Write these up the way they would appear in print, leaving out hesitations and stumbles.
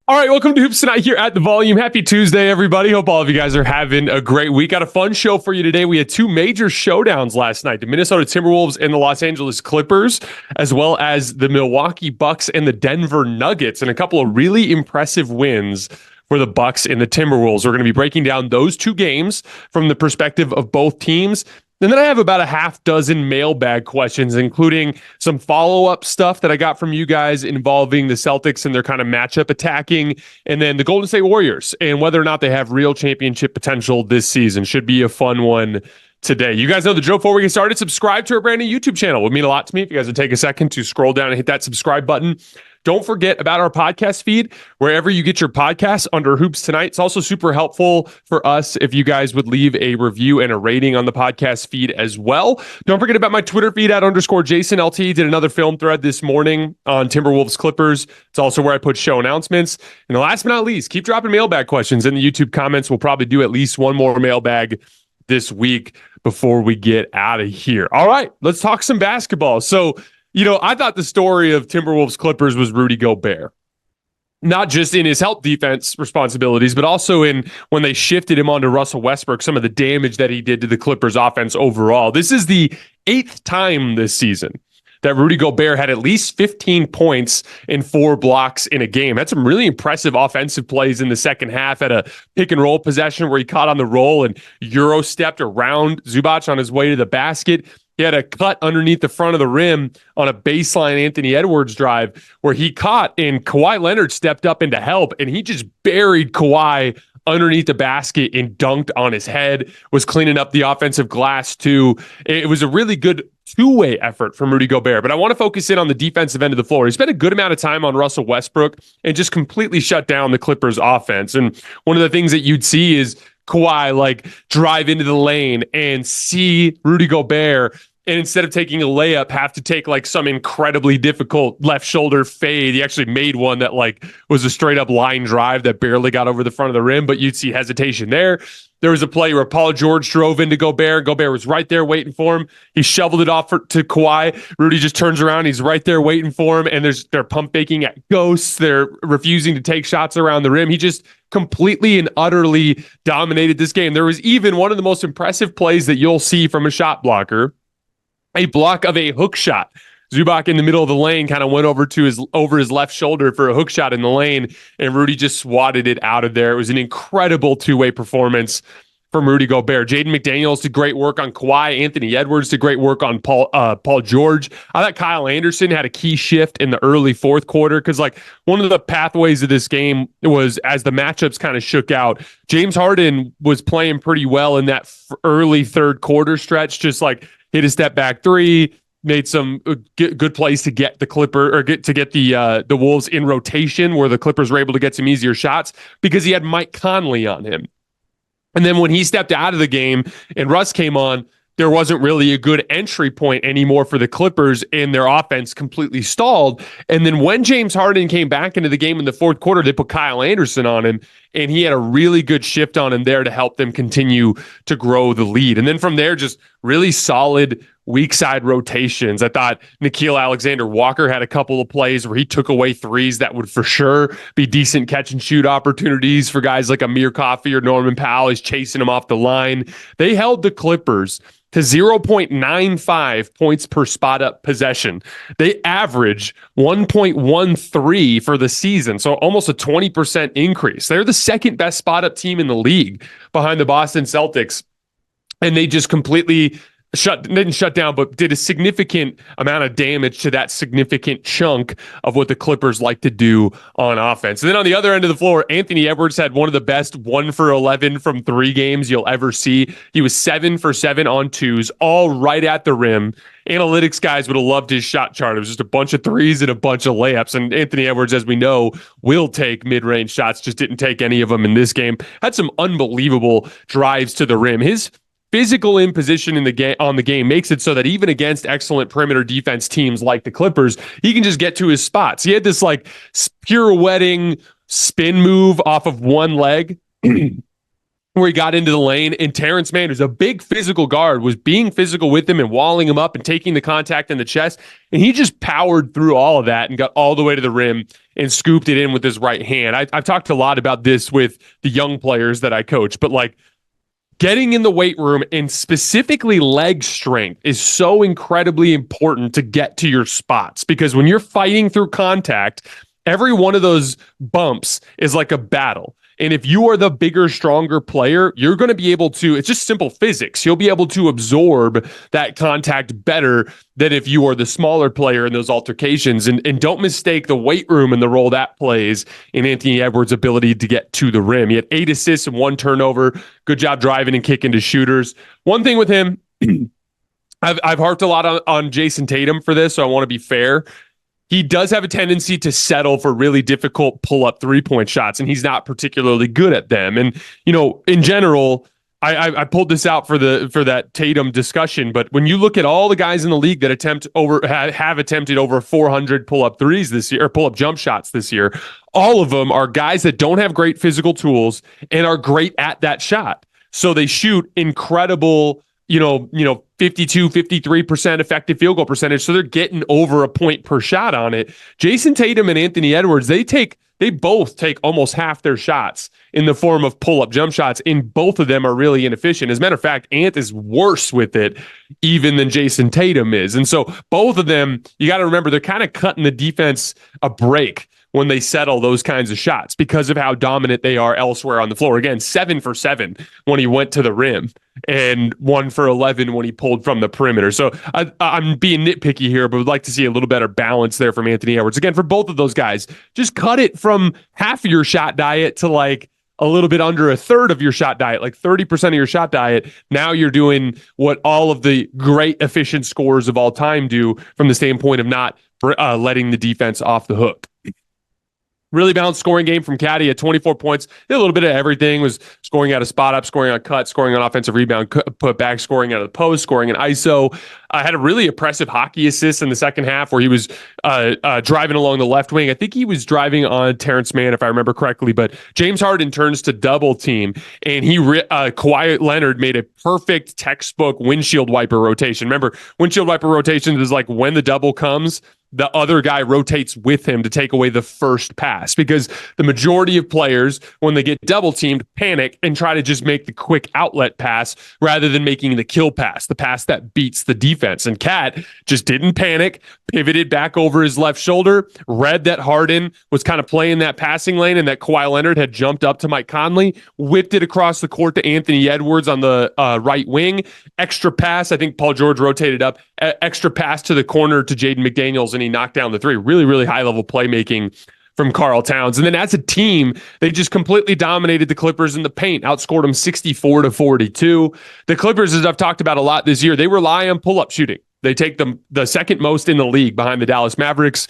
All right, welcome to Hoops Tonight here at The Volume. Happy Tuesday, everybody. Hope all of you guys are having a great week. Got a fun show for you today. We had two major showdowns last night, the Minnesota Timberwolves and the Los Angeles Clippers, as well as the Milwaukee Bucks and the Denver Nuggets, and a couple of really impressive wins for the Bucks and the Timberwolves. We're going to be breaking down those two games from the perspective of both teams. And then I have about a half dozen mailbag questions, including some follow-up stuff that I got from you guys involving the Celtics and their kind of matchup attacking, and then the Golden State Warriors and whether or not they have real championship potential this season. Should be a fun one today. You guys know the drill. Before we get started, subscribe to our brand new YouTube channel. It would mean a lot to me if you guys would take a second to scroll down and hit that subscribe button. Don't forget about our podcast feed, wherever you get your podcasts under Hoops Tonight. It's also super helpful for us if you guys would leave a review and a rating on the podcast feed as well. Don't forget about my Twitter feed @_JasonLT. Did another film thread this morning on Timberwolves Clippers. It's also where I put show announcements. And last but not least, keep dropping mailbag questions in the YouTube comments. We'll probably do at least one more mailbag this week before we get out of here. All right, let's talk some basketball. So, I thought the story of Timberwolves Clippers was Rudy Gobert, not just in his help defense responsibilities, but also in when they shifted him onto Russell Westbrook, some of the damage that he did to the Clippers offense overall. This is the 8th time this season that Rudy Gobert had at least 15 points and 4 blocks in a game. Had some really impressive offensive plays in the second half. Had a pick and roll possession where he caught on the roll and Euro stepped around Zubac on his way to the basket. He had a cut underneath the front of the rim on a baseline Anthony Edwards drive where he caught, and Kawhi Leonard stepped up in to help, and he just buried Kawhi underneath the basket and dunked on his head, was cleaning up the offensive glass too. It was a really good two-way effort from Rudy Gobert, but I want to focus in on the defensive end of the floor. He spent a good amount of time on Russell Westbrook and just completely shut down the Clippers offense. And one of the things that you'd see is Kawhi drive into the lane and see Rudy Gobert, and instead of taking a layup, have to take some incredibly difficult left shoulder fade. He actually made one that was a straight up line drive that barely got over the front of the rim, but you'd see hesitation there. There was a play where Paul George drove into Gobert. Gobert was right there waiting for him. He shoveled it off to Kawhi. Rudy just turns around. He's right there waiting for him. And they're pump faking at ghosts. They're refusing to take shots around the rim. He just completely and utterly dominated this game. There was even one of the most impressive plays that you'll see from a shot blocker, a block of a hook shot. Zubac in the middle of the lane kind of went over his left shoulder for a hook shot in the lane, and Rudy just swatted it out of there. It was an incredible two-way performance from Rudy Gobert. Jaden McDaniels did great work on Kawhi. Anthony Edwards did great work on Paul George. I thought Kyle Anderson had a key shift in the early fourth quarter because one of the pathways of this game was as the matchups kind of shook out, James Harden was playing pretty well in that early third quarter stretch, just hit a step back three, made some good plays to get the the Wolves in rotation where the Clippers were able to get some easier shots because he had Mike Conley on him. And then when he stepped out of the game and Russ came on, there wasn't really a good entry point anymore for the Clippers, and their offense completely stalled. And then when James Harden came back into the game in the fourth quarter, they put Kyle Anderson on him, and he had a really good shift on him there to help them continue to grow the lead. And then from there, just really solid weak side rotations. I thought Nickeil Alexander-Walker had a couple of plays where he took away threes that would for sure be decent catch and shoot opportunities for guys like Amir Coffey or Norman Powell. He's chasing them off the line. They held the Clippers to 0.95 points per spot up possession. They average 1.13 for the season, so almost a 20% increase. They're the second best spot up team in the league behind the Boston Celtics, and they just completely didn't shut down, but did a significant amount of damage to that significant chunk of what the Clippers like to do on offense. And then on the other end of the floor, Anthony Edwards had one of the best 1 for 11 from 3 games you'll ever see. He was 7 for 7 on twos, all right at the rim. Analytics guys would have loved his shot chart. It was just a bunch of threes and a bunch of layups. And Anthony Edwards, as we know, will take mid-range shots, just didn't take any of them in this game. Had some unbelievable drives to the rim. His physical imposition in the game on the game makes it so that even against excellent perimeter defense teams like the Clippers, he can just get to his spots. He had this pirouetting spin move off of one leg where he got into the lane, and Terrence Mann, who's a big physical guard, was being physical with him and walling him up and taking the contact in the chest, and he just powered through all of that and got all the way to the rim and scooped it in with his right hand. I've talked a lot about this with the young players that I coach, but like getting in the weight room and specifically leg strength is so incredibly important to get to your spots, because when you're fighting through contact, every one of those bumps is like a battle. And if you are the bigger, stronger player, you're going to be able to, it's just simple physics. You'll be able to absorb that contact better than if you are the smaller player in those altercations. And don't mistake the weight room and the role that plays in Anthony Edwards' ability to get to the rim. He had 8 assists and 1 turnover. Good job driving and kicking to shooters. One thing with him, I've harped a lot on Jason Tatum for this, so I want to be fair. He does have a tendency to settle for really difficult pull-up three-point shots, and he's not particularly good at them. And, you know, in general, I pulled this out for that Tatum discussion, but when you look at all the guys in the league that have attempted over 400 pull-up threes this year, or pull-up jump shots this year, all of them are guys that don't have great physical tools and are great at that shot. So they shoot incredible, 52, 53% effective field goal percentage. So they're getting over a point per shot on it. Jason Tatum and Anthony Edwards, they both take almost half their shots in the form of pull-up jump shots, and both of them are really inefficient. As a matter of fact, Ant is worse with it even than Jason Tatum is. And so both of them, you got to remember, they're kind of cutting the defense a break when they settle those kinds of shots because of how dominant they are elsewhere on the floor. Again, 7 for 7 when he went to the rim and 1 for 11 when he pulled from the perimeter. So I'm being nitpicky here, but would like to see a little better balance there from Anthony Edwards. Again, for both of those guys, just cut it from half of your shot diet to like a little bit under a third of your shot diet, like 30% of your shot diet. Now you're doing what all of the great efficient scorers of all time do from the standpoint of not letting the defense off the hook. Really balanced scoring game from Caddy at 24 points. Did a little bit of everything. Was scoring out of spot up, scoring on cut, scoring on offensive rebound, put back, scoring out of the post, scoring in ISO. Had a really impressive hockey assist in the second half where he was driving along the left wing. I think he was driving on Terrence Mann, if I remember correctly. But James Harden turns to double team, and Kawhi Leonard made a perfect textbook windshield wiper rotation. Remember, windshield wiper rotations is like when the double comes, the other guy rotates with him to take away the first pass, because the majority of players, when they get double teamed, panic and try to just make the quick outlet pass rather than making the kill pass, the pass that beats the defense. And Cat just didn't panic, pivoted back over his left shoulder, read that Harden was kind of playing that passing lane and that Kawhi Leonard had jumped up to Mike Conley, whipped it across the court to Anthony Edwards on the right wing, extra pass. I think Paul George rotated up, extra pass to the corner to Jaden McDaniels, and he knocked down the three. Really, really high-level playmaking from Karl Towns. And then as a team, they just completely dominated the Clippers in the paint, outscored them 64-42. The Clippers, as I've talked about a lot this year, they rely on pull-up shooting. They take the second most in the league behind the Dallas Mavericks,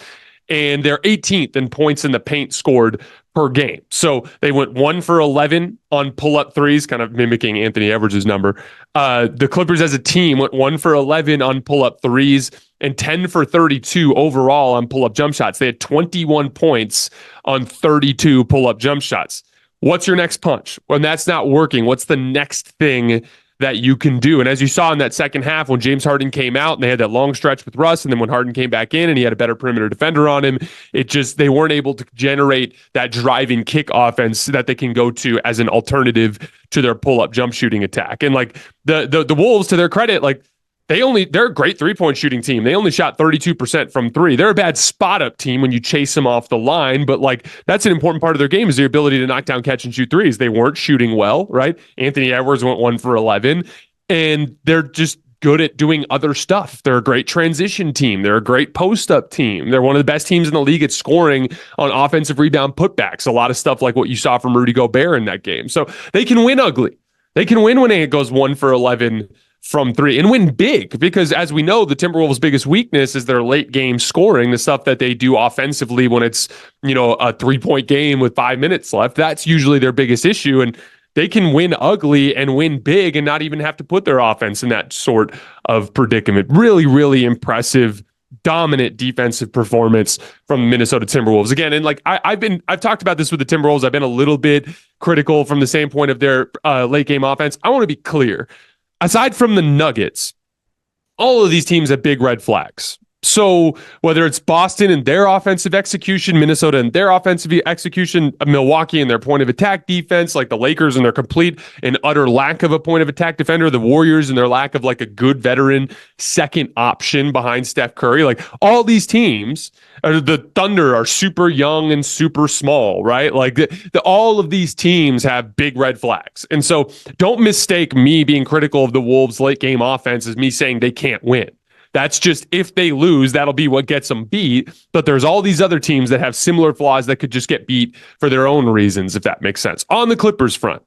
and they're 18th in points in the paint scored per game. So they went 1 for 11 on pull-up threes, kind of mimicking Anthony Edwards' number. The Clippers as a team went 1 for 11 on pull-up threes and 10 for 32 overall on pull-up jump shots. They had 21 points on 32 pull-up jump shots. What's your next punch? When that's not working, what's the next thing that you can do? And as you saw in that second half, when James Harden came out and they had that long stretch with Russ, and then when Harden came back in and he had a better perimeter defender on him, they weren't able to generate that driving kick offense that they can go to as an alternative to their pull-up jump shooting attack. And like the Wolves, to their credit, like they're a great three-point shooting team. They only shot 32% from three. They're a bad spot-up team when you chase them off the line, but like that's an important part of their game, is their ability to knock down, catch, and shoot threes. They weren't shooting well, right? Anthony Edwards went 1 for 11, and they're just good at doing other stuff. They're a great transition team. They're a great post-up team. They're one of the best teams in the league at scoring on offensive rebound putbacks. A lot of stuff like what you saw from Rudy Gobert in that game. So they can win ugly. They can win when it goes 1 for 11 from three, and win big, because as we know, the Timberwolves' biggest weakness is their late game scoring, the stuff that they do offensively when it's, a 3-point game with 5 minutes left. That's usually their biggest issue, and they can win ugly and win big and not even have to put their offense in that sort of predicament. Really, really impressive, dominant defensive performance from the Minnesota Timberwolves. Again, and like I've talked about this with the Timberwolves. I've been a little bit critical from the standpoint of their late game offense. I want to be clear. Aside from the Nuggets, all of these teams have big red flags. So whether it's Boston and their offensive execution, Minnesota and their offensive execution, Milwaukee and their point of attack defense, like the Lakers and their complete and utter lack of a point of attack defender, the Warriors and their lack of like a good veteran second option behind Steph Curry, like all these teams, the Thunder are super young and super small, right? Like all of these teams have big red flags. And so don't mistake me being critical of the Wolves' late game offense as me saying they can't win. That's just if they lose, that'll be what gets them beat. But there's all these other teams that have similar flaws that could just get beat for their own reasons, if that makes sense. On the Clippers front,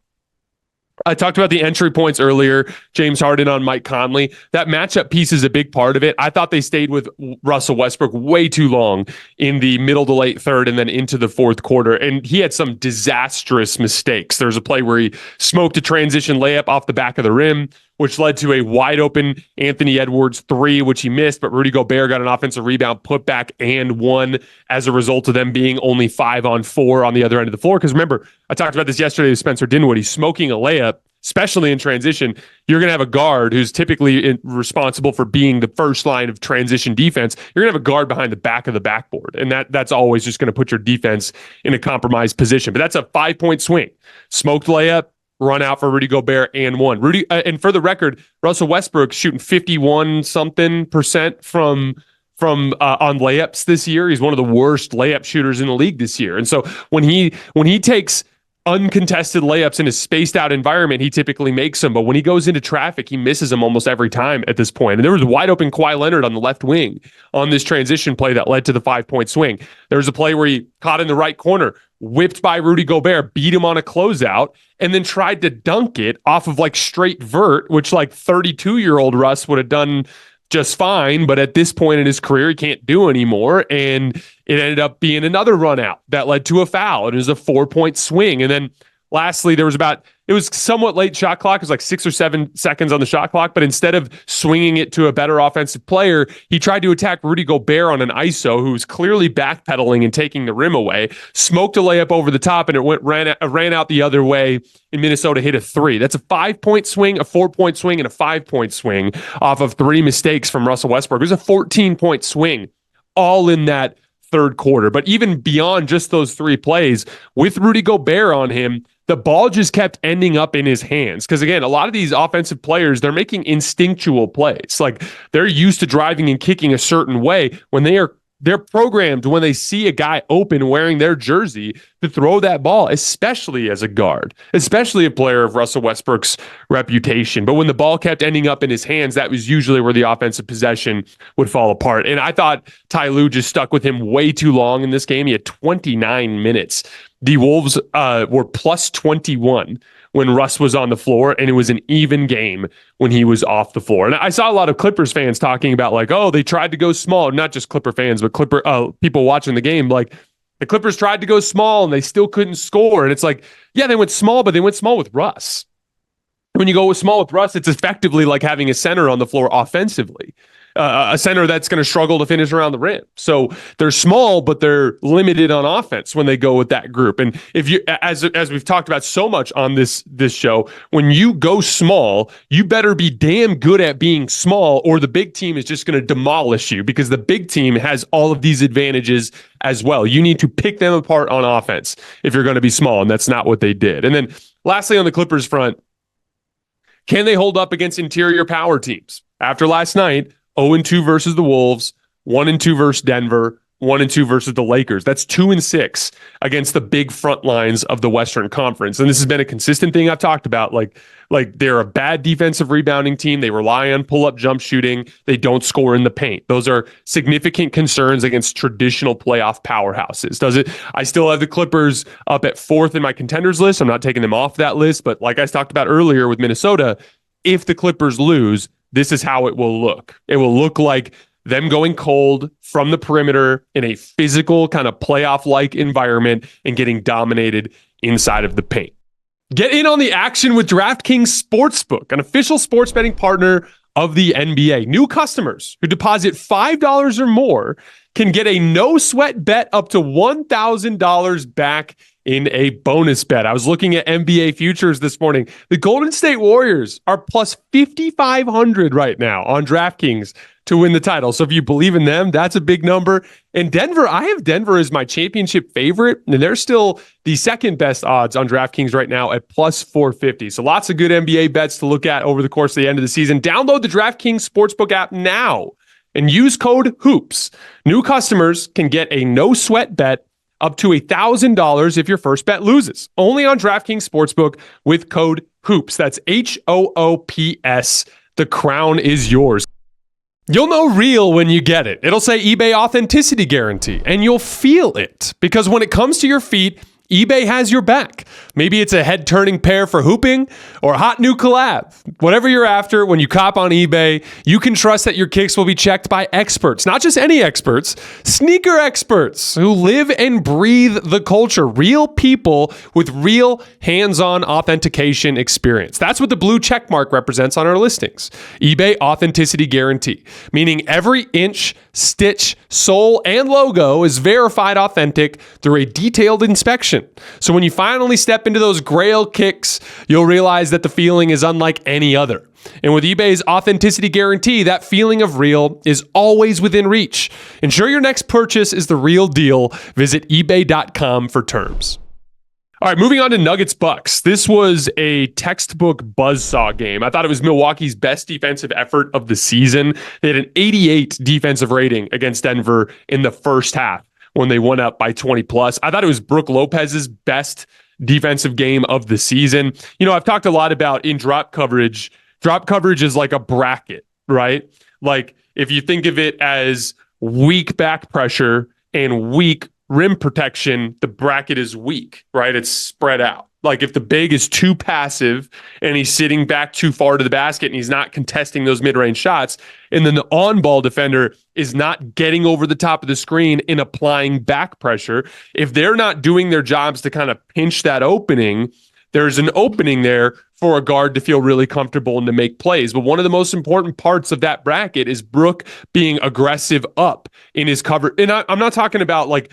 I talked about the entry points earlier, James Harden on Mike Conley. That matchup piece is a big part of it. I thought they stayed with Russell Westbrook way too long in the middle to late third and then into the fourth quarter. And he had some disastrous mistakes. There's a play where he smoked a transition layup off the back of the rim, which led to a wide open Anthony Edwards three, which he missed, but Rudy Gobert got an offensive rebound, put back and one as a result of them being only 5-on-4 on the other end of the floor. Because remember, I talked about this yesterday with Spencer Dinwiddie, smoking a layup, especially in transition. You're going to have a guard who's typically responsible for being the first line of transition defense. You're going to have a guard behind the back of the backboard, and that's always just going to put your defense in a compromised position. But that's a 5-point swing. Smoked layup, run out for Rudy Gobert and one. And for the record, Russell Westbrook shooting 51% from on layups this year. He's one of the worst layup shooters in the league this year. And so when he takes uncontested layups in a spaced out environment, he typically makes them. But when he goes into traffic, he misses them almost every time at this point. And there was a wide open Kawhi Leonard on the left wing on this transition play that led to the 5-point swing. There was a play where he caught in the right corner, whipped by Rudy Gobert, beat him on a closeout, and then tried to dunk it off of like straight vert, which like 32-year-old Russ would have done just fine, but at this point in his career, he can't do anymore. And it ended up being another run out that led to a foul. It was a 4-point swing. And then lastly, it was somewhat late shot clock. It was like 6 or 7 seconds on the shot clock, but instead of swinging it to a better offensive player, he tried to attack Rudy Gobert on an ISO who was clearly backpedaling and taking the rim away, smoked a layup over the top, and it ran out the other way, and Minnesota hit a 3. That's a 5-point swing, a 4-point swing, and a 5-point swing off of 3 mistakes from Russell Westbrook. It was a 14-point swing all in that third quarter. But even beyond just those 3 plays, with Rudy Gobert on him, the ball just kept ending up in his hands. Because again, a lot of these offensive players, they're making instinctual plays. Like they're used to driving and kicking a certain way when they're programmed when they see a guy open wearing their jersey to throw that ball, especially as a guard, especially a player of Russell Westbrook's reputation. But when the ball kept ending up in his hands, that was usually where the offensive possession would fall apart. And I thought Ty Lue just stuck with him way too long in this game. He had 29 minutes. The Wolves were plus 21 when Russ was on the floor, and it was an even game when he was off the floor. And I saw a lot of Clippers fans talking about like, oh, they tried to go small. Not just Clipper fans, but people watching the game. Like the Clippers tried to go small and they still couldn't score. And it's like, yeah, they went small, but they went small with Russ. When you go small with Russ, it's effectively like having a center on the floor offensively. A center that's going to struggle to finish around the rim. So they're small, but they're limited on offense when they go with that group. And if you, as we've talked about so much on this show, when you go small, you better be damn good at being small, or the big team is just going to demolish you, because the big team has all of these advantages as well. You need to pick them apart on offense if you're going to be small, and that's not what they did. And then lastly, on the Clippers front, can they hold up against interior power teams? After last night, 0-2 versus the Wolves, 1-2 versus Denver, 1-2 versus the Lakers. That's 2-6 against the big front lines of the Western Conference. And this has been a consistent thing I've talked about. Like they're a bad defensive rebounding team. They rely on pull-up jump shooting. They don't score in the paint. Those are significant concerns against traditional playoff powerhouses. I still have the Clippers up at 4th in my contenders list. I'm not taking them off that list. But like I talked about earlier with Minnesota, if the Clippers lose, this is how it will look. It will look like them going cold from the perimeter in a physical kind of playoff-like environment and getting dominated inside of the paint. Get in on the action with DraftKings Sportsbook, an official sports betting partner of the NBA. New customers who deposit $5 or more can get a no-sweat bet up to $1,000 back in a bonus bet. I was looking at NBA futures this morning. The Golden State Warriors are plus 5,500 right now on DraftKings to win the title. So if you believe in them, that's a big number. And Denver, I have Denver as my championship favorite, and they're still the second best odds on DraftKings right now at plus 450. So lots of good NBA bets to look at over the course of the end of the season. Download the DraftKings Sportsbook app now and use code HOOPS. New customers can get a no-sweat bet up to $1,000 if your first bet loses. Only on DraftKings Sportsbook with code HOOPS. That's HOOPS. The crown is yours. You'll know real when you get it. It'll say eBay Authenticity Guarantee, and you'll feel it. Because when it comes to your feet, eBay has your back. Maybe it's a head-turning pair for hooping or a hot new collab. Whatever you're after, when you cop on eBay, you can trust that your kicks will be checked by experts. Not just any experts, sneaker experts who live and breathe the culture. Real people with real hands-on authentication experience. That's what the blue check mark represents on our listings. eBay Authenticity Guarantee, meaning every inch, stitch, sole, and logo is verified authentic through a detailed inspection. So when you finally step into those Grail kicks, you'll realize that the feeling is unlike any other. And with eBay's Authenticity Guarantee, that feeling of real is always within reach. Ensure your next purchase is the real deal. Visit ebay.com for terms. All right, moving on to Nuggets Bucks. This was a textbook buzzsaw game. I thought it was Milwaukee's best defensive effort of the season. They had an 88 defensive rating against Denver in the first half when they won up by 20 plus. I thought it was Brook Lopez's best defensive game of the season. You know, I've talked a lot about in drop coverage. Drop coverage is like a bracket, right? Like if you think of it as weak back pressure and weak rim protection, the bracket is weak, right? It's spread out. Like if the big is too passive and he's sitting back too far to the basket and he's not contesting those mid-range shots, and then the on-ball defender is not getting over the top of the screen and applying back pressure, if they're not doing their jobs to kind of pinch that opening, there's an opening there for a guard to feel really comfortable and to make plays. But one of the most important parts of that bracket is Brook being aggressive up in his cover. And I'm not talking about like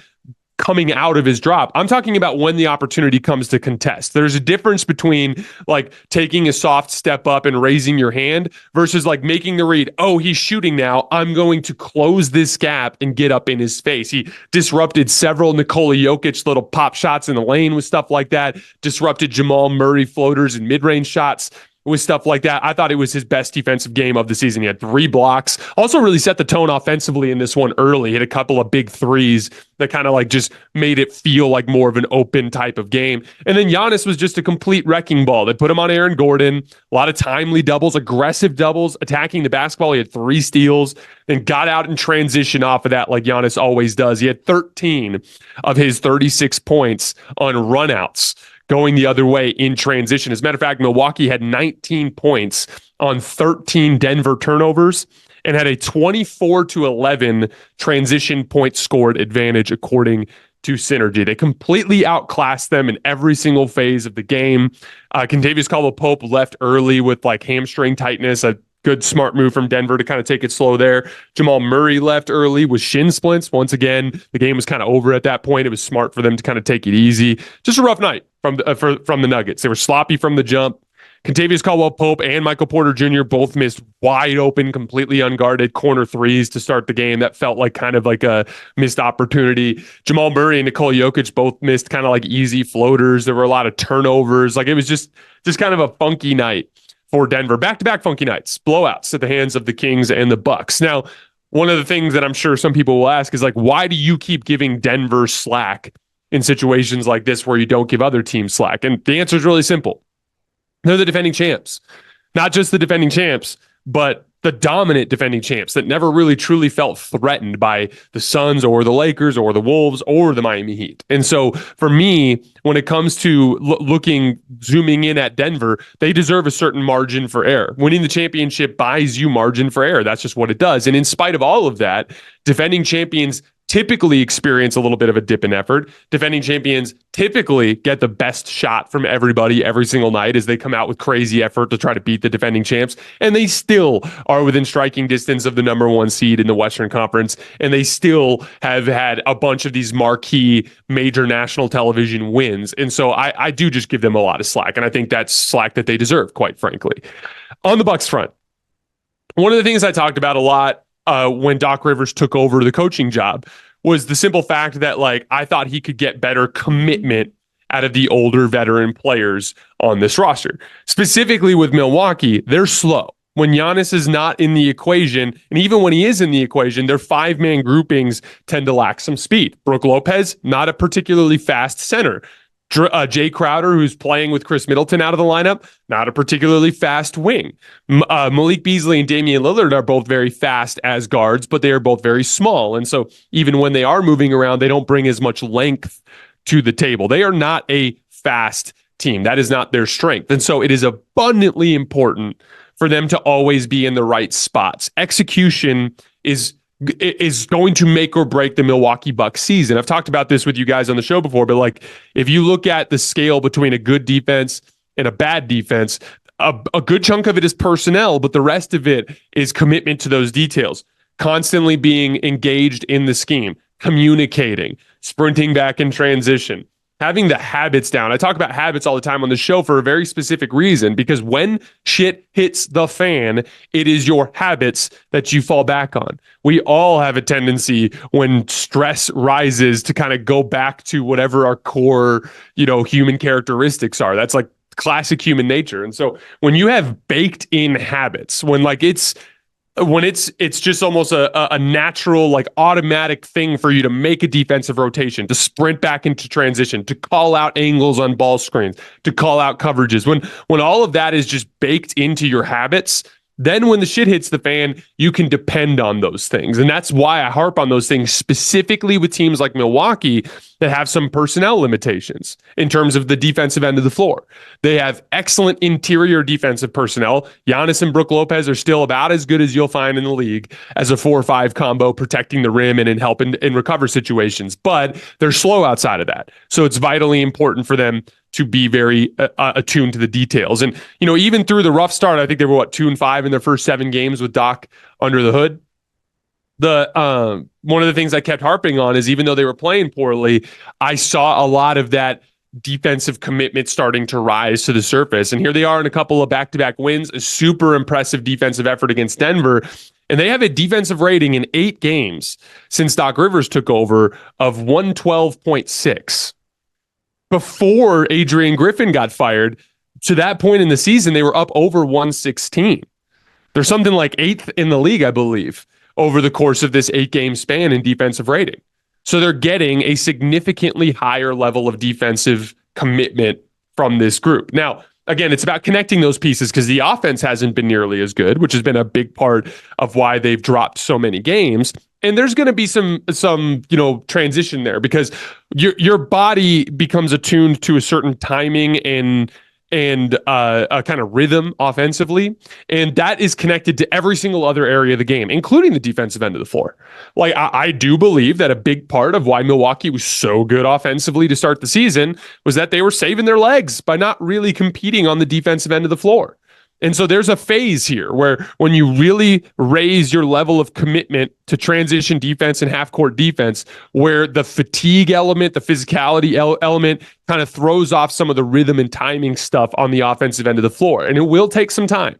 coming out of his drop. I'm talking about when the opportunity comes to contest. There's a difference between like taking a soft step up and raising your hand versus like making the read, oh, he's shooting now, I'm going to close this gap and get up in his face. He disrupted several Nikola Jokic little pop shots in the lane with stuff like that, disrupted Jamal Murray floaters and mid-range shots with stuff like that. I thought it was his best defensive game of the season. He had 3 blocks. Also really set the tone offensively in this one early. Hit a couple of big threes that kind of like just made it feel like more of an open type of game. And then Giannis was just a complete wrecking ball. They put him on Aaron Gordon, a lot of timely doubles, aggressive doubles, attacking the basketball. He had 3 steals, then got out in transition off of that like Giannis always does. He had 13 of his 36 points on runouts going the other way in transition. As a matter of fact, Milwaukee had 19 points on 13 Denver turnovers and had a 24-11 transition point scored advantage according to Synergy. They completely outclassed them in every single phase of the game. Kentavious Caldwell-Pope left early with like hamstring tightness, a good smart move from Denver to kind of take it slow there. Jamal Murray left early with shin splints. Once again, the game was kind of over at that point. It was smart for them to kind of take it easy. Just a rough night from the Nuggets. They were sloppy from the jump. Kentavious Caldwell-Pope and Michael Porter Jr. both missed wide open, completely unguarded corner threes to start the game. That felt like kind of like a missed opportunity. Jamal Murray and Nikola Jokic both missed kind of like easy floaters. There were a lot of turnovers. Like it was just kind of a funky night for Denver. Back-to-back funky nights, blowouts at the hands of the Kings and the Bucks. Now, one of the things that I'm sure some people will ask is like, why do you keep giving Denver slack in situations like this where you don't give other teams slack? And the answer is really simple. They're the defending champs. Not just the defending champs, but the dominant defending champs that never really truly felt threatened by the Suns or the Lakers or the Wolves or the Miami Heat. And so for me, when it comes to zooming in at Denver, they deserve a certain margin for error. Winning the championship buys you margin for error. That's just what it does. And in spite of all of that, defending champions typically experience a little bit of a dip in effort. Defending champions typically get the best shot from everybody every single night as they come out with crazy effort to try to beat the defending champs. And they still are within striking distance of the number one seed in the Western Conference. And they still have had a bunch of these marquee major national television wins. And so I do just give them a lot of slack. And I think that's slack that they deserve, quite frankly. On the Bucks front, one of the things I talked about a lot when Doc Rivers took over the coaching job was the simple fact that, like, I thought he could get better commitment out of the older veteran players on this roster. Specifically with Milwaukee, they're slow. When Giannis is not in the equation, and even when he is in the equation, their five-man groupings tend to lack some speed. Brook Lopez, not a particularly fast center. Jay Crowder, who's playing with Chris Middleton out of the lineup, not a particularly fast wing. Malik Beasley and Damian Lillard are both very fast as guards, but they are both very small. And so even when they are moving around, they don't bring as much length to the table. They are not a fast team. That is not their strength. And so it is abundantly important for them to always be in the right spots. Execution is going to make or break the Milwaukee Bucks season. I've talked about this with you guys on the show before, but like, if you look at the scale between a good defense and a bad defense, a good chunk of it is personnel, but the rest of it is commitment to those details, constantly being engaged in the scheme, communicating, sprinting back in transition, having the habits down. I talk about habits all the time on the show for a very specific reason, because when shit hits the fan, it is your habits that you fall back on. We all have a tendency when stress rises to kind of go back to whatever our core, human characteristics are. That's like classic human nature. And so when you have baked in habits, when it's just almost a natural, like, automatic thing for you to make a defensive rotation, to sprint back into transition, to call out angles on ball screens, to call out coverages. When all of that is just baked into your habits, then when the shit hits the fan, you can depend on those things. And that's why I harp on those things, specifically with teams like Milwaukee that have some personnel limitations in terms of the defensive end of the floor. They have excellent interior defensive personnel. Giannis and Brook Lopez are still about as good as you'll find in the league as a 4-5 combo, protecting the rim and in help in recover situations. But they're slow outside of that. So it's vitally important for them to be very attuned to the details. And, even through the rough start, I think they were 2-5 in their first 7 games with Doc under the hood. One of the things I kept harping on is, even though they were playing poorly, I saw a lot of that defensive commitment starting to rise to the surface. And here they are in a couple of back-to-back wins, a super impressive defensive effort against Denver. And they have a defensive rating in 8 games since Doc Rivers took over of 112.6. Before Adrian Griffin got fired, to that point in the season, they were up over 116. They're something like 8th in the league, I believe, over the course of this 8-game span in defensive rating. So they're getting a significantly higher level of defensive commitment from this group. Now, again, it's about connecting those pieces, because the offense hasn't been nearly as good, which has been a big part of why they've dropped so many games. And there's going to be some transition there, because your body becomes attuned to a certain timing and a kind of rhythm offensively, and that is connected to every single other area of the game, including the defensive end of the floor. Like, I do believe that a big part of why Milwaukee was so good offensively to start the season was that they were saving their legs by not really competing on the defensive end of the floor. And so there's a phase here where, when you really raise your level of commitment to transition defense and half-court defense, where the fatigue element, the physicality element kind of throws off some of the rhythm and timing stuff on the offensive end of the floor. And it will take some time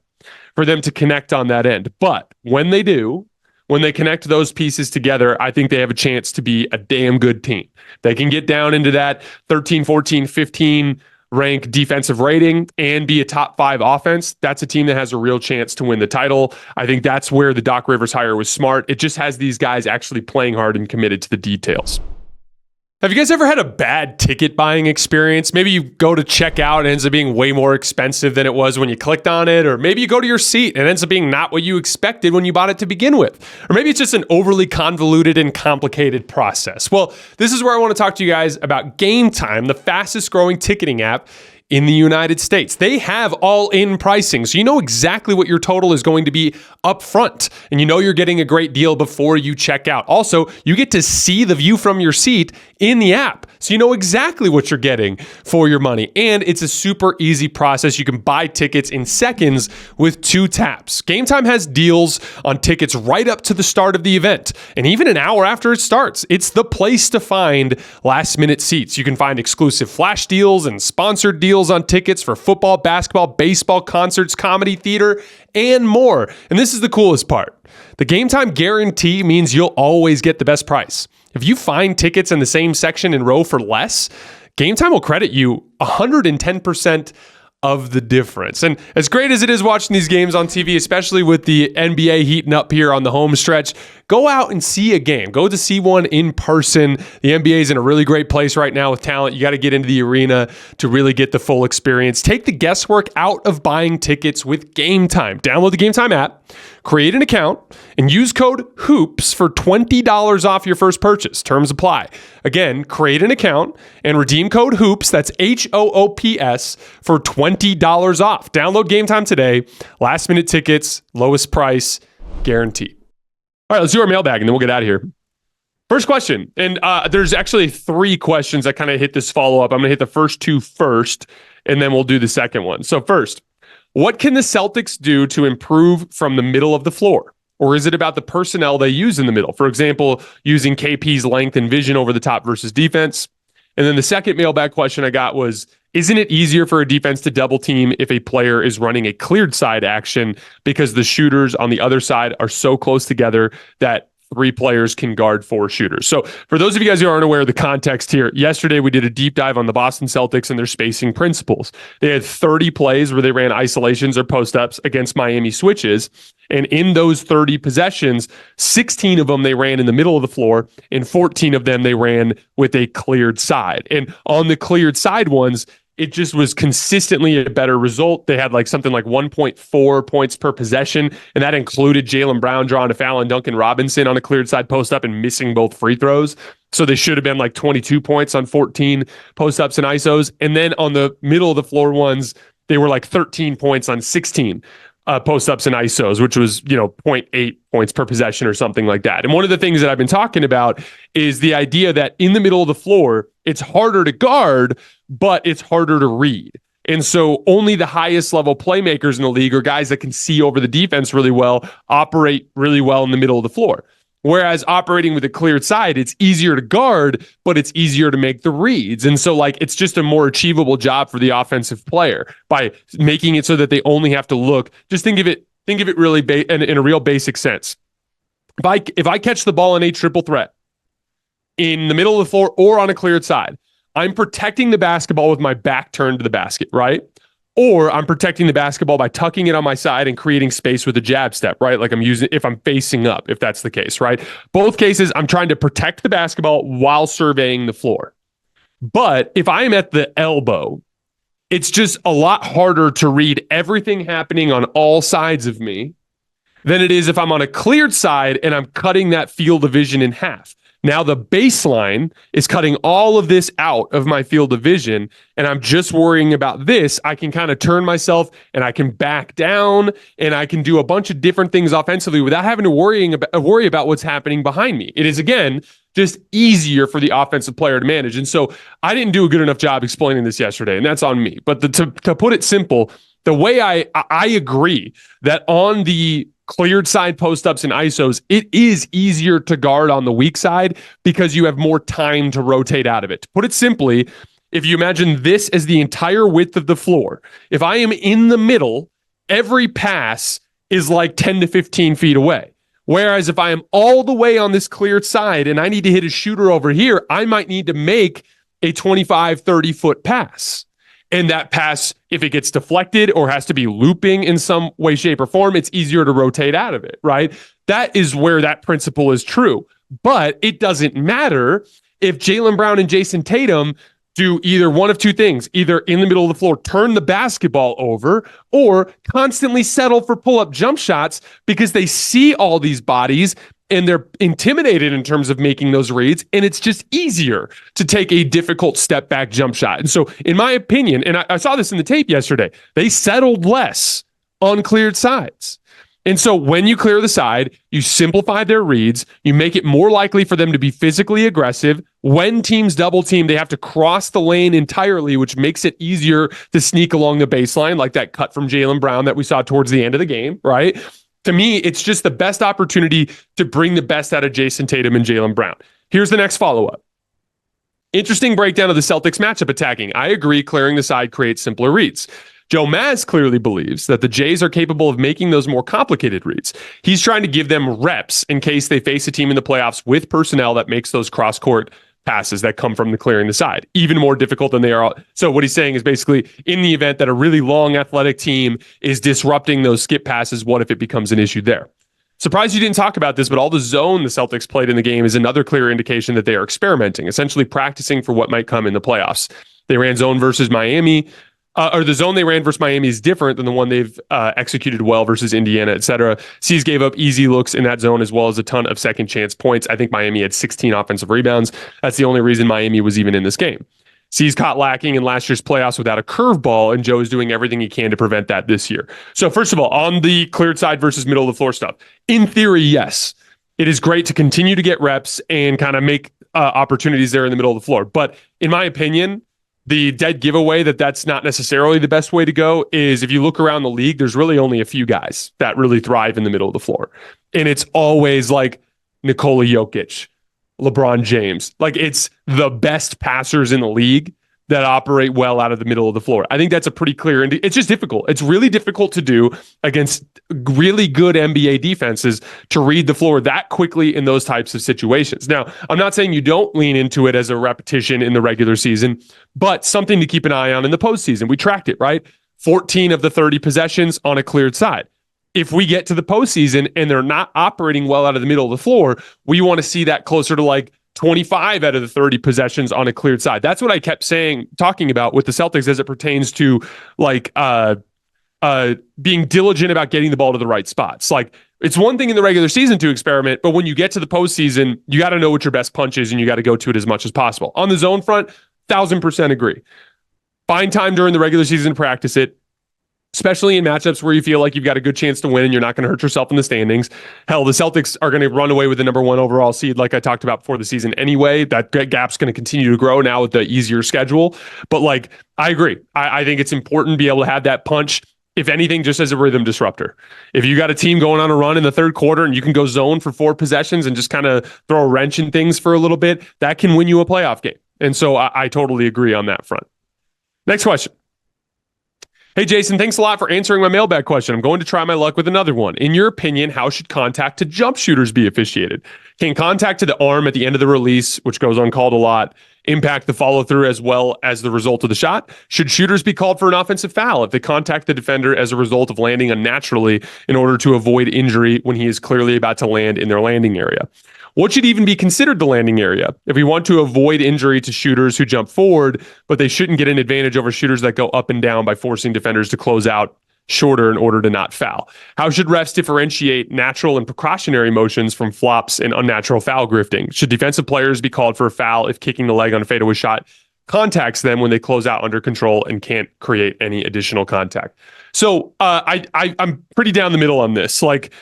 for them to connect on that end. But when they do, when they connect those pieces together, I think they have a chance to be a damn good team. They can get down into that 13, 14, 15 rank defensive rating and be a top 5 offense. That's a team that has a real chance to win the title. I think that's where the Doc Rivers hire was smart. It just has these guys actually playing hard and committed to the details. Have you guys ever had a bad ticket buying experience? Maybe you go to check out and it ends up being way more expensive than it was when you clicked on it, or maybe you go to your seat and it ends up being not what you expected when you bought it to begin with, or maybe it's just an overly convoluted and complicated process. Well, this is where I want to talk to you guys about Game Time, the fastest growing ticketing app in the United States. They have all-in pricing, so you know exactly what your total is going to be up front, and you know you're getting a great deal before you check out. Also, you get to see the view from your seat in the app, so you know exactly what you're getting for your money, and it's a super easy process. You can buy tickets in seconds with 2 taps. Game Time has deals on tickets right up to the start of the event, and even an hour after it starts. It's the place to find last-minute seats. You can find exclusive flash deals and sponsored deals on tickets for football, basketball, baseball, concerts, comedy, theater, and more. And this is the coolest part. The Game Time guarantee means you'll always get the best price. If you find tickets in the same section and row for less, Game Time will credit you 110% of the difference. And as great as it is watching these games on TV, especially with the NBA heating up here on the home stretch, go out and see a game. Go to see one in person. The NBA is in a really great place right now with talent. You got to get into the arena to really get the full experience. Take the guesswork out of buying tickets with Game Time. Download the Game Time app, create an account, and use code HOOPS for $20 off your first purchase. Terms apply. Again, create an account and redeem code HOOPS, that's HOOPS, for $20 off. Download Game Time today. Last minute tickets, lowest price, guaranteed. All right, let's do our mailbag and then we'll get out of here. First question, and there's actually 3 questions that kind of hit this follow-up. I'm going to hit the first 2 first, and then we'll do the second one. So first, what can the Celtics do to improve from the middle of the floor? Or is it about the personnel they use in the middle? For example, using KP's length and vision over the top versus defense. And then the second mailbag question I got was, isn't it easier for a defense to double team if a player is running a cleared side action because the shooters on the other side are so close together that 3 players can guard 4 shooters? So for those of you guys who aren't aware of the context here, yesterday we did a deep dive on the Boston Celtics and their spacing principles. They had 30 plays where they ran isolations or post-ups against Miami switches. And in those 30 possessions, 16 of them they ran in the middle of the floor, and 14 of them they ran with a cleared side. And on the cleared side ones, it just was consistently a better result. They had like something like 1.4 points per possession, and that included Jaylen Brown drawing a foul and Duncan Robinson on a cleared side post-up and missing both free throws. So they should have been like 22 points on 14 post-ups and ISOs. And then on the middle of the floor ones, they were like 13 points on 16 post-ups and ISOs, which was, zero point 0.8 points per possession or something like that. And one of the things that I've been talking about is the idea that in the middle of the floor, it's harder to guard, but it's harder to read. And so only the highest level playmakers in the league, or guys that can see over the defense really well, operate really well in the middle of the floor. Whereas operating with a cleared side, it's easier to guard, but it's easier to make the reads. And so it's just a more achievable job for the offensive player by making it so that they only have to look. Just think of it really in a real basic sense. If I catch the ball in a triple threat in the middle of the floor or on a cleared side, I'm protecting the basketball with my back turned to the basket, right? Or I'm protecting the basketball by tucking it on my side and creating space with a jab step, right? Like I'm using, if I'm facing up, if that's the case, right? Both cases, I'm trying to protect the basketball while surveying the floor. But if I'm at the elbow, it's just a lot harder to read everything happening on all sides of me than it is if I'm on a cleared side and I'm cutting that field of vision in half. Now the baseline is cutting all of this out of my field of vision, and I'm just worrying about this. I can kind of turn myself and I can back down and I can do a bunch of different things offensively without having to worry about what's happening behind me. It is, again, just easier for the offensive player to manage. And so I didn't do a good enough job explaining this yesterday, and that's on me. But to put it simple, the way I agree that on the cleared side post-ups and ISOs, it is easier to guard on the weak side because you have more time to rotate out of it. To put it simply, if you imagine this as the entire width of the floor, if I am in the middle, every pass is like 10 to 15 feet away. Whereas if I am all the way on this cleared side and I need to hit a shooter over here, I might need to make a 25, 30-foot pass. And that pass, if it gets deflected or has to be looping in some way, shape, or form, it's easier to rotate out of it, right? That is where that principle is true. But it doesn't matter if Jaylen Brown and Jason Tatum do either one of two things, either in the middle of the floor, turn the basketball over, or constantly settle for pull-up jump shots because they see all these bodies and they're intimidated in terms of making those reads, and it's just easier to take a difficult step back jump shot. And so, in my opinion, and I saw this in the tape yesterday, they settled less on cleared sides. And so when you clear the side, you simplify their reads, you make it more likely for them to be physically aggressive. When teams double team, they have to cross the lane entirely, which makes it easier to sneak along the baseline, like that cut from Jaylen Brown that we saw towards the end of the game, right? To me, it's just the best opportunity to bring the best out of Jason Tatum and Jaylen Brown. Here's the next follow-up. Interesting breakdown of the Celtics matchup attacking. I agree, clearing the side creates simpler reads. Joe Maz clearly believes that the Jays are capable of making those more complicated reads. He's trying to give them reps in case they face a team in the playoffs with personnel that makes those cross-court passes that come from the clearing the side even more difficult than they are. So what he's saying is basically, in the event that a really long athletic team is disrupting those skip passes, what if it becomes an issue there? Surprised you didn't talk about this, but all the zone the Celtics played in the game is another clear indication that they are experimenting, essentially practicing for what might come in the playoffs. They ran zone versus Miami, or the zone they ran versus Miami is different than the one they've executed well versus Indiana, et cetera. C's gave up easy looks in that zone as well as a ton of second chance points. I think Miami had 16 offensive rebounds. That's the only reason Miami was even in this game. C's caught lacking in last year's playoffs without a curveball, and Joe is doing everything he can to prevent that this year. So first of all, on the cleared side versus middle of the floor stuff, in theory, yes, it is great to continue to get reps and kind of make opportunities there in the middle of the floor. But in my opinion, the dead giveaway that that's not necessarily the best way to go is if you look around the league, there's really only a few guys that really thrive in the middle of the floor. And it's always like Nikola Jokic, LeBron James. Like, it's the best passers in the league that operate well out of the middle of the floor. I think that's a pretty clear, and it's just difficult. It's really difficult to do against really good NBA defenses to read the floor that quickly in those types of situations. Now, I'm not saying you don't lean into it as a repetition in the regular season, but something to keep an eye on in the postseason. We tracked it, right? 14 of the 30 possessions on a cleared side. If we get to the postseason and they're not operating well out of the middle of the floor, we want to see that closer to like 25 out of the 30 possessions on a cleared side. That's what I kept talking about with the Celtics as it pertains to like being diligent about getting the ball to the right spots. Like, it's one thing in the regular season to experiment, but when you get to the postseason, you got to know what your best punch is and you got to go to it as much as possible. On the zone front, 1,000% agree. Find time during the regular season to practice it, especially in matchups where you feel like you've got a good chance to win and you're not going to hurt yourself in the standings. Hell, the Celtics are going to run away with the number 1 overall seed, like I talked about before the season anyway. That gap's going to continue to grow now with the easier schedule. But like, I agree. I think it's important to be able to have that punch, if anything, just as a rhythm disruptor. If you got a team going on a run in the third quarter and you can go zone for 4 possessions and just kind of throw a wrench in things for a little bit, that can win you a playoff game. And so I totally agree on that front. Next question. Hey, Jason, thanks a lot for answering my mailbag question. I'm going to try my luck with another one. In your opinion, how should contact to jump shooters be officiated? Can contact to the arm at the end of the release, which goes uncalled a lot, impact the follow-through as well as the result of the shot? Should shooters be called for an offensive foul if they contact the defender as a result of landing unnaturally in order to avoid injury when he is clearly about to land in their landing area? What should even be considered the landing area if we want to avoid injury to shooters who jump forward, but they shouldn't get an advantage over shooters that go up and down by forcing defenders to close out shorter in order to not foul? How should refs differentiate natural and precautionary motions from flops and unnatural foul grifting? Should defensive players be called for a foul if kicking the leg on a fadeaway shot contacts them when they close out under control and can't create any additional contact? So I'm pretty down the middle on this. Like,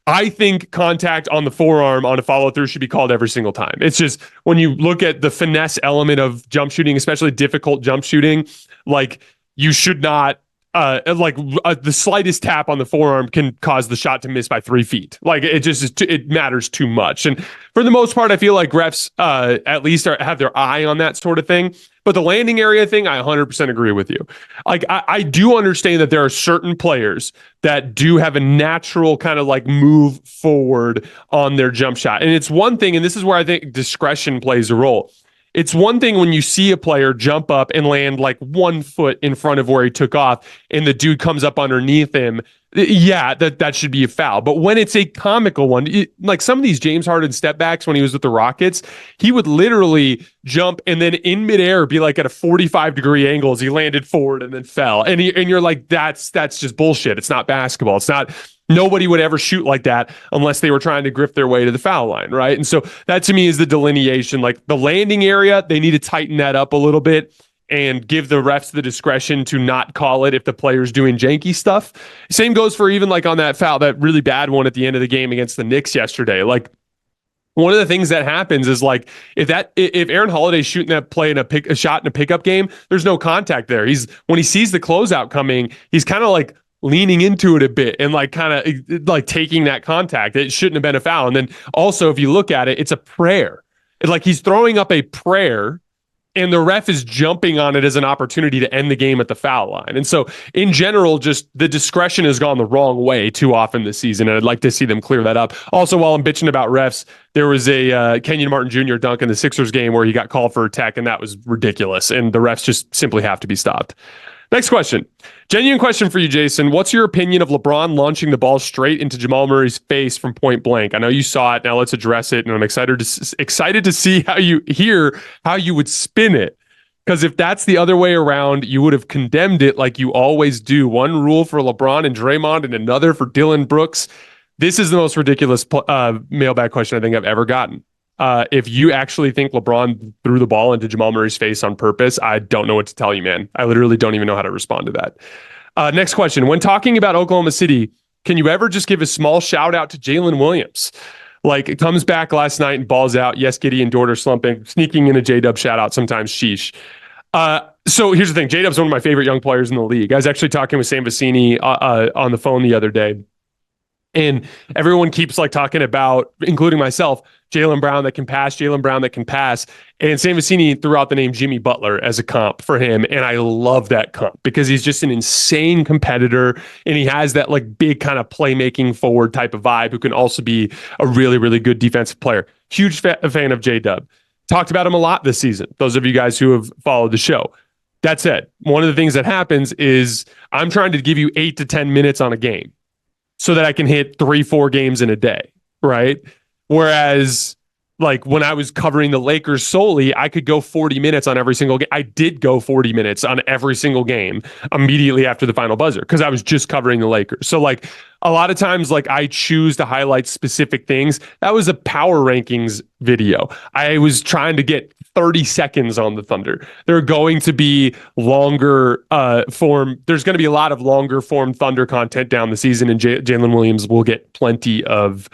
I think contact on the forearm on a follow-through should be called every single time. It's just, when you look at the finesse element of jump shooting, especially difficult jump shooting, like, you should not, the slightest tap on the forearm can cause the shot to miss by 3 feet. Like, it just is it matters too much. And for the most part, I feel like refs at least have their eye on that sort of thing. But the landing area thing, I 100% agree with you. Like, I do understand that there are certain players that do have a natural kind of like move forward on their jump shot. And it's one thing, and this is where I think discretion plays a role. It's one thing when you see a player jump up and land like 1 foot in front of where he took off and the dude comes up underneath him. Yeah, that should be a foul. But when it's a comical one, like some of these James Harden step backs when he was with the Rockets, he would literally jump, and then in midair be like at a 45-degree angle as he landed forward and then fell. And you're like, that's just bullshit. It's not basketball. It's not. Nobody would ever shoot like that unless they were trying to grift their way to the foul line, right? And so that to me is the delineation. Like the landing area, they need to tighten that up a little bit and give the refs the discretion to not call it if the player's doing janky stuff. Same goes for even like on that foul, that really bad one at the end of the game against the Knicks yesterday. Like one of the things that happens is like if Aaron Holiday's shooting that play in a shot in a pickup game, there's no contact there. When he sees the closeout coming, he's kind of like leaning into it a bit and like kind of like taking that contact. It shouldn't have been a foul. And then also if you look at it, it's a prayer. It's like he's throwing up a prayer and the ref is jumping on it as an opportunity to end the game at the foul line. And so in general, just the discretion has gone the wrong way too often this season. And I'd like to see them clear that up. Also, while I'm bitching about refs, there was a Kenyon Martin Jr. dunk in the Sixers game where he got called for a tech, and that was ridiculous. And the refs just simply have to be stopped. Next question. Genuine question for you, Jason. What's your opinion of LeBron launching the ball straight into Jamal Murray's face from point blank? I know you saw it. Now let's address it. And I'm excited to see how you would spin it. Because if that's the other way around, you would have condemned it like you always do. One rule for LeBron and Draymond and another for Dillon Brooks. This is the most ridiculous mailbag question I think I've ever gotten. If you actually think LeBron threw the ball into Jamal Murray's face on purpose, I don't know what to tell you, man. I literally don't even know how to respond to that. Next question. When talking about Oklahoma City, can you ever just give a small shout out to Jalen Williams? Like it comes back last night and balls out. Yes, Giddey and Dort are slumping, sneaking in a J-Dub shout out sometimes. Sheesh. So here's the thing. J-Dub's one of my favorite young players in the league. I was actually talking with Sam Vecini on the phone the other day. And everyone keeps like talking about, including myself, Jaylen Brown that can pass, Jaylen Brown that can pass. And Sam Vecini threw out the name Jimmy Butler as a comp for him. And I love that comp because he's just an insane competitor. And he has that like big kind of playmaking forward type of vibe who can also be a really, really good defensive player. Huge fan of J-Dub. Talked about him a lot this season. Those of you guys who have followed the show. That said, one of the things that happens is I'm trying to give you 8 to 10 minutes on a game, so that I can hit 3-4 games in a day, right? Whereas, like, when I was covering the Lakers solely, I could go 40 minutes on every single game. I did go 40 minutes on every single game immediately after the final buzzer because I was just covering the Lakers. So, like, a lot of times, like, I choose to highlight specific things. That was a power rankings video. I was trying to get 30 seconds on the Thunder. There are going to be longer form. There's going to be a lot of longer form Thunder content down the season, and Jalen Williams will get plenty of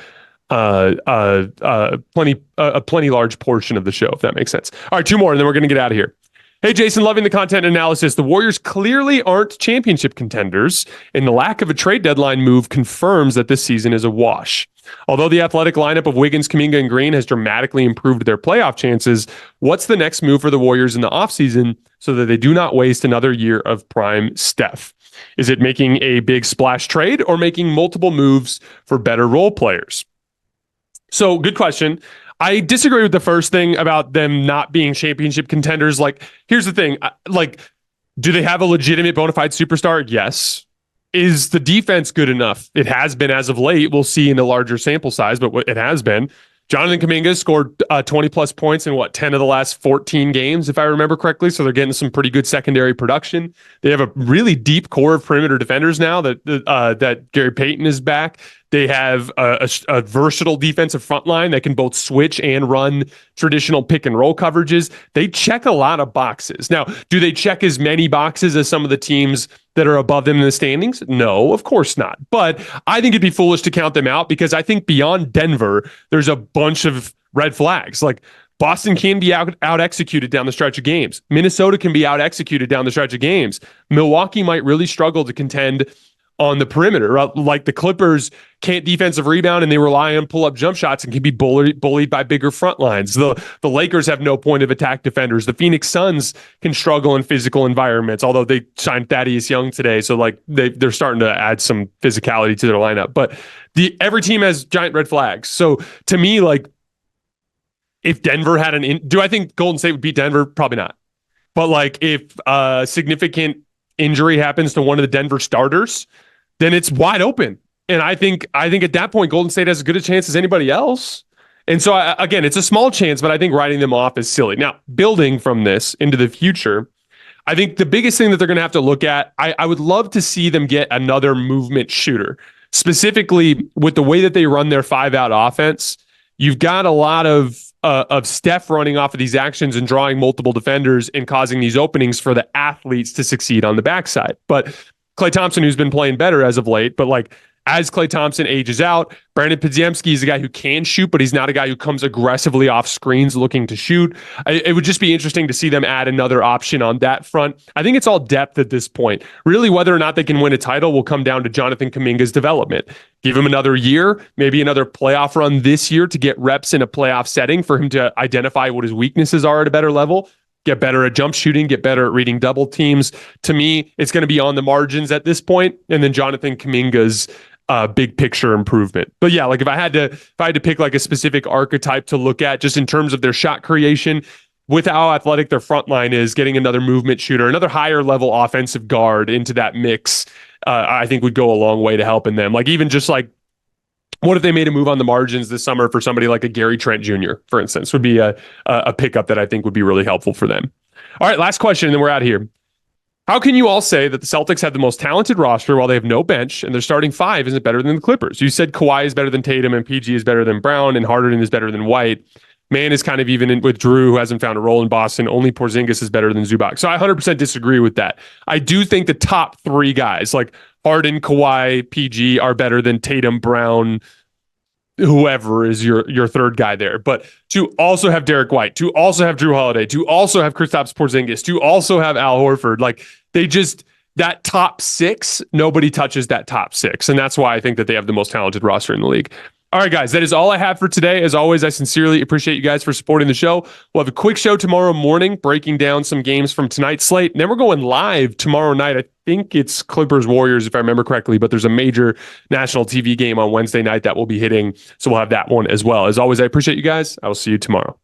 a plenty large portion of the show, if that makes sense. All right, 2 more, and then we're going to get out of here. Hey, Jason, loving the content analysis. The Warriors clearly aren't championship contenders, and the lack of a trade deadline move confirms that this season is a wash. Although the athletic lineup of Wiggins, Kuminga, and Green has dramatically improved their playoff chances, what's the next move for the Warriors in the offseason so that they do not waste another year of prime Steph? Is it making a big splash trade or making multiple moves for better role players? So, good question. I disagree with the first thing about them not being championship contenders. Like, here's the thing. Like, do they have a legitimate bona fide superstar? Yes. Is the defense good enough? It has been as of late. We'll see in a larger sample size, but it has been. Jonathan Kuminga scored 20 plus points in 10 of the last 14 games, if I remember correctly. So they're getting some pretty good secondary production. They have a really deep core of perimeter defenders now that Gary Payton is back. They have a versatile defensive front line that can both switch and run traditional pick and roll coverages. They check a lot of boxes. Now, do they check as many boxes as some of the teams that are above them in the standings? No, of course not. But I think it'd be foolish to count them out because I think beyond Denver, there's a bunch of red flags. Like Boston can be out executed down the stretch of games. Minnesota can be out executed down the stretch of games. Milwaukee might really struggle to contend on the perimeter. Like the Clippers can't defensive rebound and they rely on pull-up jump shots and can be bullied by bigger front lines. The Lakers have no point of attack defenders. The Phoenix Suns can struggle in physical environments, although they signed Thaddeus Young today. So like they're starting to add some physicality to their lineup. But every team has giant red flags. So to me, like if Denver had do I think Golden State would beat Denver? Probably not. But like if a significant injury happens to one of the Denver starters, then it's wide open. And I think at that point, Golden State has as good a chance as anybody else. And so, again, it's a small chance, but I think writing them off is silly. Now, building from this into the future, I think the biggest thing that they're going to have to look at, I would love to see them get another movement shooter, specifically with the way that they run their 5-out offense. You've got a lot of Steph running off of these actions and drawing multiple defenders and causing these openings for the athletes to succeed on the backside. But Klay Thompson, who's been playing better as of late, but like as Klay Thompson ages out, Brandon Podziemski is a guy who can shoot, but he's not a guy who comes aggressively off screens looking to shoot. It would just be interesting to see them add another option on that front. I think it's all depth at this point. Really, whether or not they can win a title will come down to Jonathan Kuminga's development. Give him another year, maybe another playoff run this year to get reps in a playoff setting for him to identify what his weaknesses are at a better level. Get better at jump shooting, get better at reading double teams. To me, it's going to be on the margins at this point, and then Jonathan Kuminga's big picture improvement. But yeah, like if I had to pick like a specific archetype to look at just in terms of their shot creation, with how athletic their front line is, getting another movement shooter, another higher level offensive guard into that mix, I think would go a long way to helping them. Like even just like, what if they made a move on the margins this summer for somebody like a Gary Trent Jr., for instance, would be a pickup that I think would be really helpful for them. All right, last question, and then we're out of here. How can you all say that the Celtics have the most talented roster while they have no bench and their starting five isn't better than the Clippers? You said Kawhi is better than Tatum and PG is better than Brown and Harden is better than White. Man is kind of even in with Drew, who hasn't found a role in Boston. Only Porzingis is better than Zubac. So I 100% disagree with that. I do think the top three guys, like Harden, Kawhi, PG, are better than Tatum, Brown, whoever is your third guy there. But to also have Derek White, to also have Drew Holiday, to also have Kristaps Porzingis, to also have Al Horford, like they just, that top six, nobody touches that top six. And that's why I think that they have the most talented roster in the league. All right, guys, that is all I have for today. As always, I sincerely appreciate you guys for supporting the show. We'll have a quick show tomorrow morning, breaking down some games from tonight's slate. And then we're going live tomorrow night. I think it's Clippers-Warriors, if I remember correctly, but there's a major national TV game on Wednesday night that will be hitting. So we'll have that one as well. As always, I appreciate you guys. I will see you tomorrow.